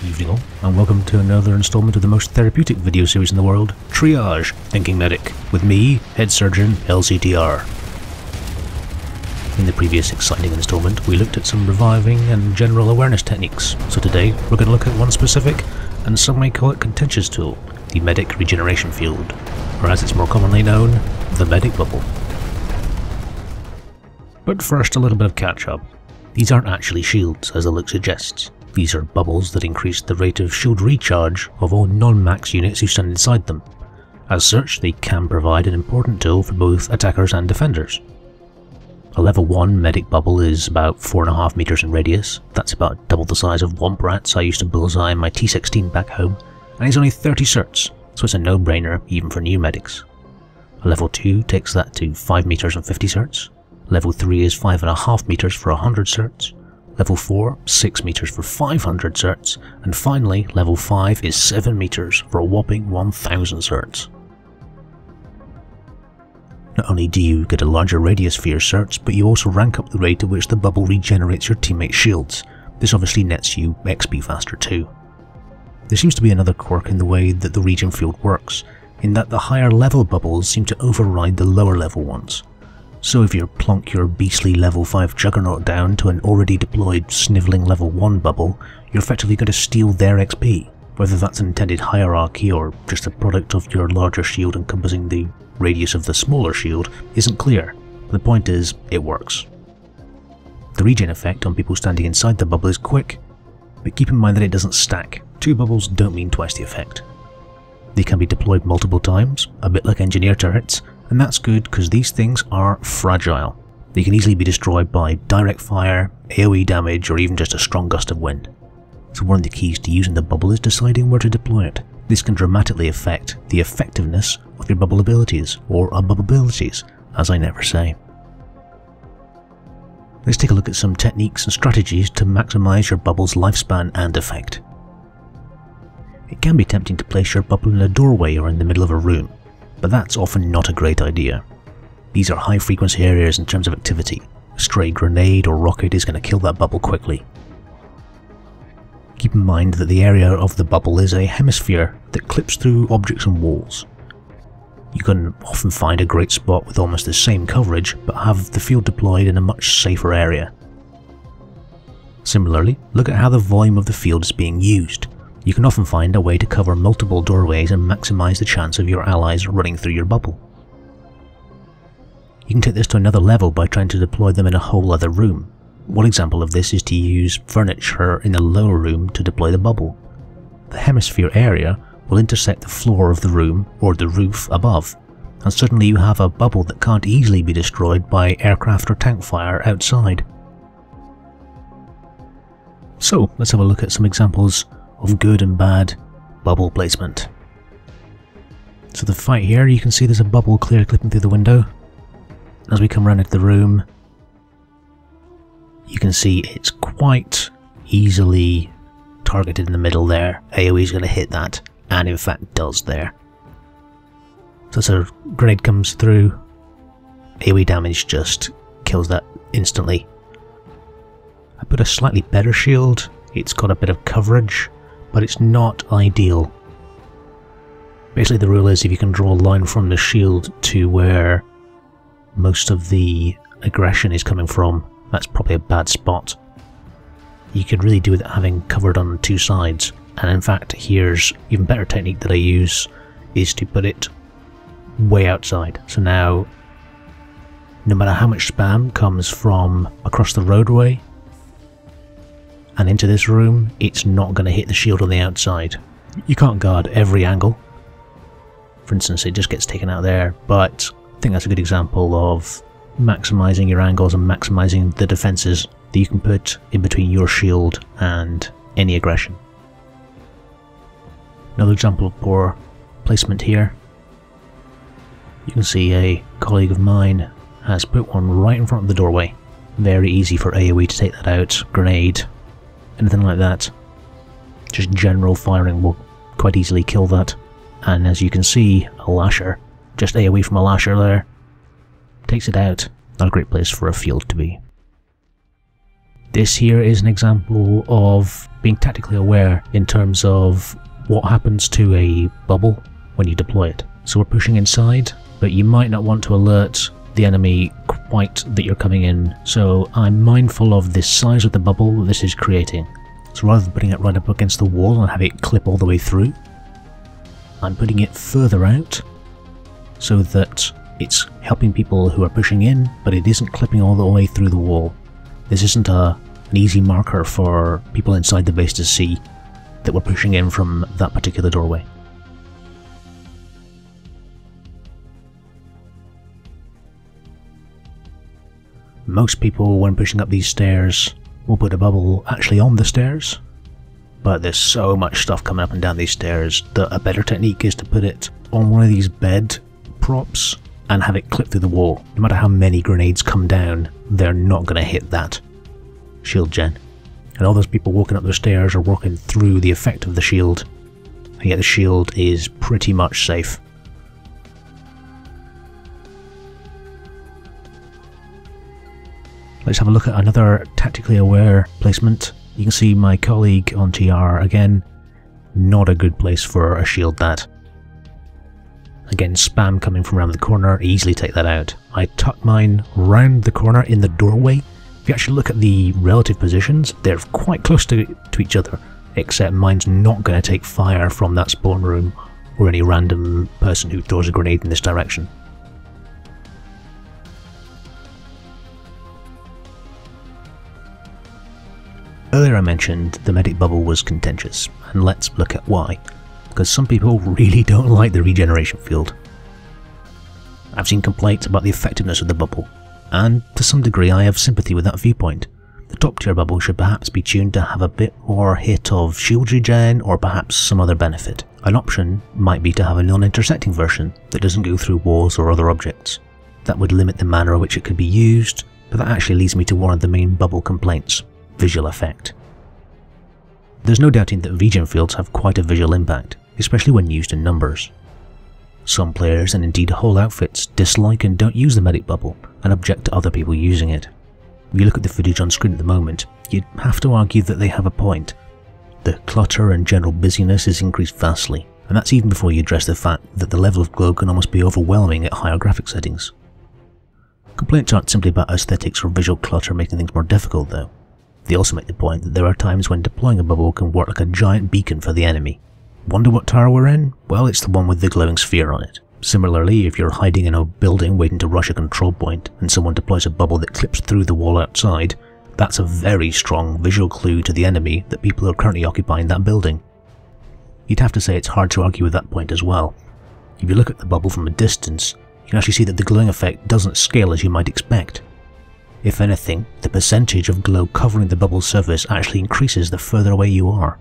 Evening all, and welcome to another installment of the most therapeutic video series in the world, Triage, Thinking Medic, with me, Head Surgeon LCTR. In the previous exciting installment, we looked at some reviving and general awareness techniques, so today we're going to look at one specific, and some may call it contentious tool, the Medic Regeneration Field, or as it's more commonly known, the Medic Bubble. But first, a little bit of catch-up. These aren't actually shields, as the look suggests. These are bubbles that increase the rate of shield recharge of all non-max units who stand inside them. As such, they can provide an important tool for both attackers and defenders. A level 1 medic bubble is about 4.5 meters in radius. That's about double the size of Womp Rats I used to bullseye in my T16 back home, and it's only 30 certs, so it's a no-brainer even for new medics. A level 2 takes that to 5 meters and 50 certs. Level 3 is 5.5 meters for 100 certs. Level 4, 6 meters for 500 certs, and finally, level 5 is 7 meters for a whopping 1000 certs. Not only do you get a larger radius for your certs, but you also rank up the rate at which the bubble regenerates your teammates' shields. This obviously nets you XP faster too. There seems to be another quirk in the way that the regen field works, in that the higher level bubbles seem to override the lower level ones. So if you plonk your beastly level 5 juggernaut down to an already deployed snivelling level 1 bubble, you're effectively going to steal their XP. Whether that's an intended hierarchy or just a product of your larger shield encompassing the radius of the smaller shield isn't clear. The point is, it works. The regen effect on people standing inside the bubble is quick, but keep in mind that it doesn't stack. 2 bubbles don't mean twice the effect. They can be deployed multiple times, a bit like engineer turrets, and that's good because these things are fragile. They can easily be destroyed by direct fire, AoE damage, or even just a strong gust of wind. So one of the keys to using the bubble is deciding where to deploy it. This can dramatically affect the effectiveness of your bubble abilities, or unbubbabilities, as I never say. Let's take a look at some techniques and strategies to maximize your bubble's lifespan and effect. It can be tempting to place your bubble in a doorway or in the middle of a room, but that's often not a great idea. These are high frequency areas in terms of activity. A stray grenade or rocket is going to kill that bubble quickly. Keep in mind that the area of the bubble is a hemisphere that clips through objects and walls. You can often find a great spot with almost the same coverage, but have the field deployed in a much safer area. Similarly, look at how the volume of the field is being used. You can often find a way to cover multiple doorways and maximize the chance of your allies running through your bubble. You can take this to another level by trying to deploy them in a whole other room. One example of this is to use furniture in a lower room to deploy the bubble. The hemisphere area will intersect the floor of the room or the roof above, and suddenly you have a bubble that can't easily be destroyed by aircraft or tank fire outside. So let's have a look at some examples of good and bad bubble placement. So the fight here, you can see there's a bubble clear clipping through the window. As we come around into the room, you can see it's quite easily targeted in the middle there. AoE is going to hit that, and in fact does there. So as a grenade comes through, AoE damage just kills that instantly. I put a slightly better shield. It's got a bit of coverage, but it's not ideal. Basically the rule is if you can draw a line from the shield to where most of the aggression is coming from, that's probably a bad spot. You could really do with it having covered on 2 sides, and in fact here's even better technique that I use is to put it way outside. So now no matter how much spam comes from across the roadway and into this room, it's not going to hit the shield on the outside. You can't guard every angle. For instance, it just gets taken out there, but I think that's a good example of maximizing your angles and maximizing the defenses that you can put in between your shield and any aggression. Another example of poor placement here. You can see a colleague of mine has put one right in front of the doorway. Very easy for AoE to take that out. Grenade, anything like that. Just general firing will quite easily kill that. And as you can see, a lasher, just AoE from a lasher there, takes it out. Not a great place for a field to be. This here is an example of being tactically aware in terms of what happens to a bubble when you deploy it. So we're pushing inside, but you might not want to alert the enemy quite that you're coming in, so I'm mindful of the size of the bubble this is creating. So rather than putting it right up against the wall and have it clip all the way through, I'm putting it further out so that it's helping people who are pushing in, but it isn't clipping all the way through the wall. This isn't an easy marker for people inside the base to see that we're pushing in from that particular doorway. Most people, when pushing up these stairs, will put a bubble actually on the stairs, but there's so much stuff coming up and down these stairs that a better technique is to put it on one of these bed props and have it clip through the wall. No matter how many grenades come down, they're not going to hit that shield gen. And all those people walking up the stairs are walking through the effect of the shield, and yet the shield is pretty much safe. Let's have a look at another tactically aware placement. You can see my colleague on TR again, not a good place for a shield that. Again, spam coming from around the corner, easily take that out. I tuck mine round the corner in the doorway. If you actually look at the relative positions, they're quite close to each other, except mine's not going to take fire from that spawn room or any random person who throws a grenade in this direction. Earlier I mentioned the medic bubble was contentious, and let's look at why. Because some people really don't like the regeneration field. I've seen complaints about the effectiveness of the bubble, and to some degree I have sympathy with that viewpoint. The top tier bubble should perhaps be tuned to have a bit more hit of shield regen or perhaps some other benefit. An option might be to have a non-intersecting version that doesn't go through walls or other objects. That would limit the manner in which it could be used, but that actually leads me to one of the main bubble complaints: visual effect. There's no doubting that regen fields have quite a visual impact, especially when used in numbers. Some players, and indeed whole outfits, dislike and don't use the medic bubble and object to other people using it. If you look at the footage on screen at the moment, you'd have to argue that they have a point. The clutter and general busyness is increased vastly, and that's even before you address the fact that the level of glow can almost be overwhelming at higher graphic settings. Complaints aren't simply about aesthetics or visual clutter making things more difficult though. They also make the point that there are times when deploying a bubble can work like a giant beacon for the enemy. Wonder what tower we're in? Well, it's the one with the glowing sphere on it. Similarly, if you're hiding in a building waiting to rush a control point and someone deploys a bubble that clips through the wall outside, that's a very strong visual clue to the enemy that people are currently occupying that building. You'd have to say it's hard to argue with that point as well. If you look at the bubble from a distance, you can actually see that the glowing effect doesn't scale as you might expect. If anything, the percentage of glow covering the bubble's surface actually increases the further away you are,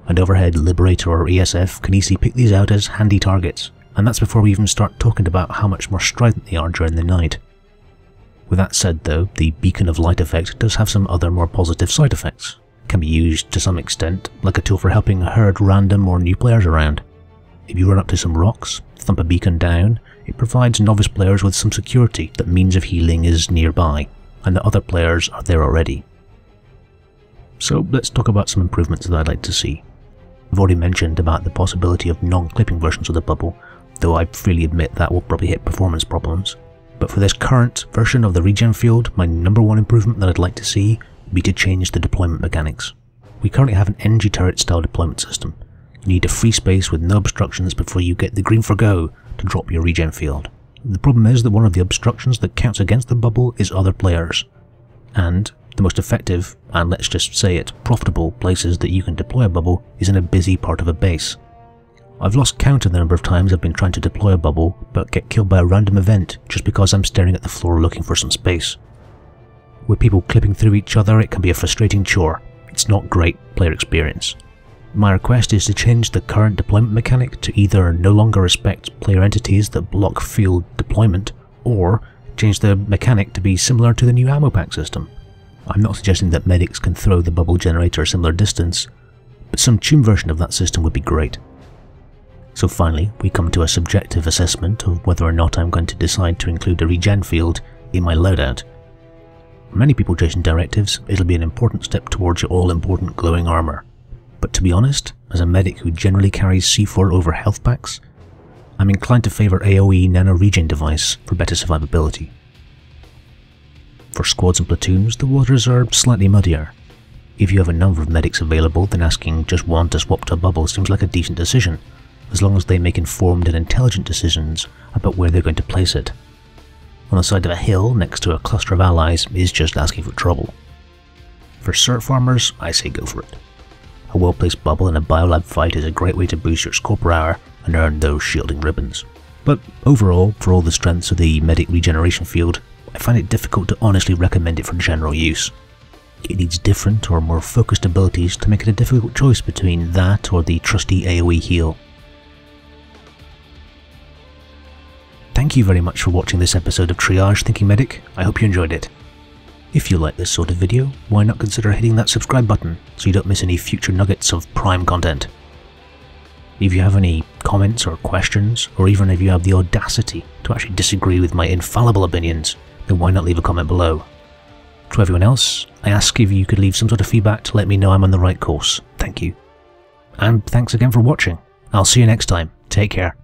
and overhead Liberator or ESF can easily pick these out as handy targets, and that's before we even start talking about how much more strident they are during the night. With that said though, the beacon of light effect does have some other more positive side effects. It can be used to some extent like a tool for helping herd random or new players around. If you run up to some rocks, thump a beacon down, it provides novice players with some security that means of healing is nearby, and that other players are there already. So let's talk about some improvements that I'd like to see. I've already mentioned about the possibility of non-clipping versions of the bubble, though I freely admit that will probably hit performance problems. But for this current version of the regen field, my number one improvement that I'd like to see would be to change the deployment mechanics. We currently have an NG turret style deployment system. You need a free space with no obstructions before you get the green for go to drop your regen field. The problem is that one of the obstructions that counts against the bubble is other players. And the most effective, and let's just say it, profitable places that you can deploy a bubble is in a busy part of a base. I've lost count of the number of times I've been trying to deploy a bubble but get killed by a random event just because I'm staring at the floor looking for some space. With people clipping through each other, it can be a frustrating chore. It's not great player experience. My request is to change the current deployment mechanic to either no longer respect player entities that block field deployment, or change the mechanic to be similar to the new ammo pack system. I'm not suggesting that medics can throw the bubble generator a similar distance, but some tuned version of that system would be great. So finally, we come to a subjective assessment of whether or not I'm going to decide to include a regen field in my loadout. For many people chasing directives, it'll be an important step towards your all-important glowing armour. But to be honest, as a medic who generally carries C4 over health packs, I'm inclined to favour AoE nano regen device for better survivability. For squads and platoons, the waters are slightly muddier. If you have a number of medics available, then asking just one to swap to a bubble seems like a decent decision, as long as they make informed and intelligent decisions about where they're going to place it. On the side of a hill next to a cluster of allies is just asking for trouble. For cert farmers, I say go for it. A well-placed bubble in a biolab fight is a great way to boost your score per hour and earn those shielding ribbons. But overall, for all the strengths of the Medic Regeneration Field, I find it difficult to honestly recommend it for general use. It needs different or more focused abilities to make it a difficult choice between that or the trusty AoE heal. Thank you very much for watching this episode of Triage Thinking Medic. I hope you enjoyed it. If you like this sort of video, why not consider hitting that subscribe button so you don't miss any future nuggets of prime content. If you have any comments or questions, or even if you have the audacity to actually disagree with my infallible opinions, then why not leave a comment below. To everyone else, I ask if you could leave some sort of feedback to let me know I'm on the right course. Thank you. And thanks again for watching. I'll see you next time. Take care.